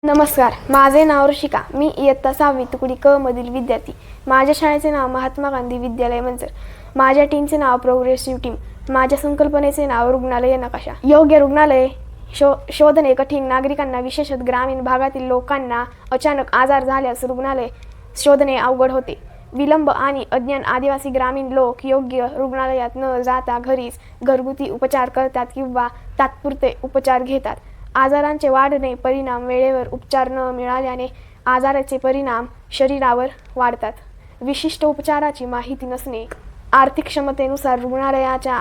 नमस्कार, माझे नाव ऋषिका. मी इयत्ता 6वी तुकडी क मधील विद्यार्थी. माझ्या शाळेचे नाव महात्मा गांधी विद्यालय मंचर. माझ्या टीमचे नाव प्रोग्रेसिव्ह टीम. माझ्या संकल्पनेचे नाव रुग्णालय नकाशा. योग्य रुग्णालय शोधणे कठीण. नागरिकांना, विशेषतः ग्रामीण भागातील लोकांना अचानक आजार झाल्यास रुग्णालय शोधणे अवघड होते. विलंब आणि अज्ञान. आदिवासी ग्रामीण लोक योग्य रुग्णालयात न जाता घरीच घरगुती उपचार करतात किंवा तात्पुरते उपचार घेतात. आजारांचे वाढणे परिणाम. वेळेवर उपचार न मिळाल्याने आजाराचे परिणाम शरीरावर वाढतात. विशिष्ट उपचाराची माहिती नसणे. आर्थिक क्षमतेनुसार रुग्णालयाचा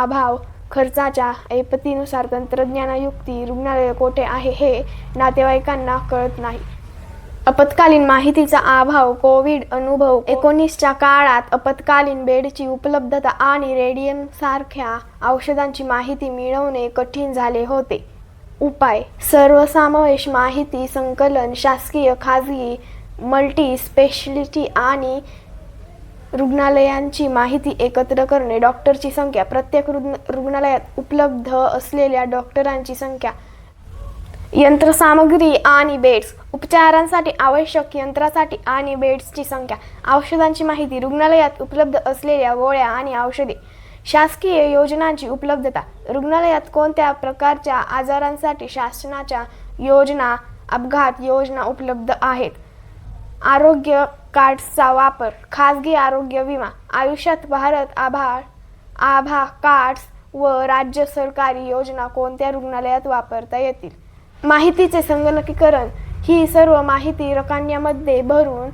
अभाव. खर्चाच्या ऐपतीनुसार तंत्रज्ञानयुक्त रुग्णालय कोठे आहे हे नातेवाईकांना कळत नाही. आपत्कालीन माहितीचा अभाव. कोविड-19च्या काळात आपत्कालीन बेडची उपलब्धता आणि रेडियमसारख्या औषधांची माहिती मिळवणे कठीण झाले होते. उपाय. सर्वसमावेश माहिती संकलन. शासकीय, खाजगी, मल्टी स्पेशालिटी आणि रुग्णालयांची माहिती एकत्र करणे. डॉक्टरची संख्या. प्रत्येक रुग्णालयात उपलब्ध असलेल्या डॉक्टरांची संख्या. यंत्रसामग्री आणि बेड्स. उपचारांसाठी आवश्यक यंत्रासाठी आणि बेड्सची संख्या. औषधांची माहिती. रुग्णालयात उपलब्ध असलेल्या गोळ्या आणि औषधे. शासकीय योजनांची उपलब्धता. रुग्णालयात कोणत्या प्रकारच्या आजारांसाठी शासनाच्या योजना, अपघात योजना उपलब्ध आहेत. आरोग्य कार्ड्सचा वापर. खाजगी आरोग्य विमा. आयुष्यात भारत आभा कार्ड्स व राज्य सरकारी योजना कोणत्या रुग्णालयात वापरता येतील. माहितीचे संगणकीकरण. ही सर्व माहिती रकान्यामध्ये भरून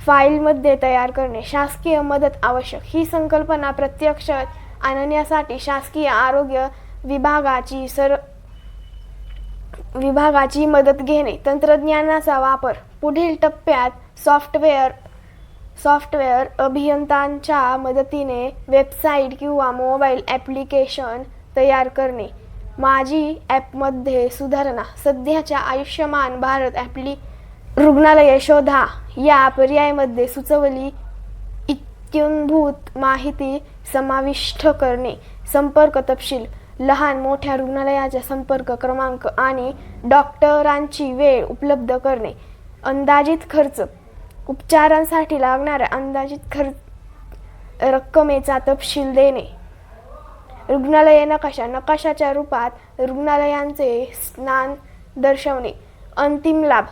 फाईलमध्ये तयार करणे. शासकीय मदत आवश्यक. ही संकल्पना प्रत्यक्षात आणण्यासाठी शासकीय आरोग्य विभागाची मदत घेणे. तंत्रज्ञानाचा वापर. पुढील टप्प्यात सॉफ्टवेअर अभियंत्यांच्या मदतीने वेबसाईट किंवा मोबाईल ॲप्लिकेशन तयार करणे. माझी ॲपमध्ये सुधारणा. सध्याच्या आयुष्यमान भारत रुग्णालय शोधा या पर्यायामध्ये सुचवलेली इत्थंभूत माहिती समाविष्ट करणे. संपर्क तपशील. लहान मोठ्या रुग्णालयाचा संपर्क क्रमांक आणि डॉक्टरांची वेळ उपलब्ध करणे. अंदाजित खर्च. उपचारांसाठी लागणाऱ्या अंदाजित रक्कमेचा तपशील देणे. रुग्णालय नकाशा. नकाशाच्या रूपात रुग्णालयांचे स्थान दर्शवणे. अंतिम लाभ.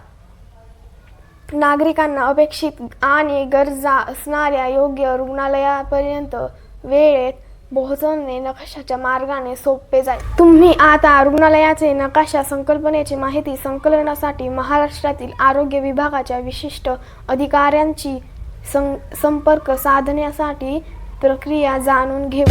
नागरिकांना अपेक्षित आणि गरजा असणाऱ्या योग्य रुग्णालयापर्यंत वेळेत पोहोचवणे नकाशाच्या मार्गाने सोपे जाईल. तुम्ही आता रुग्णालयाचे नकाशा संकल्पनेची माहिती संकलनासाठी महाराष्ट्रातील आरोग्य विभागाच्या विशिष्ट अधिकाऱ्यांची संपर्क साधण्यासाठी प्रक्रिया जाणून घेऊ.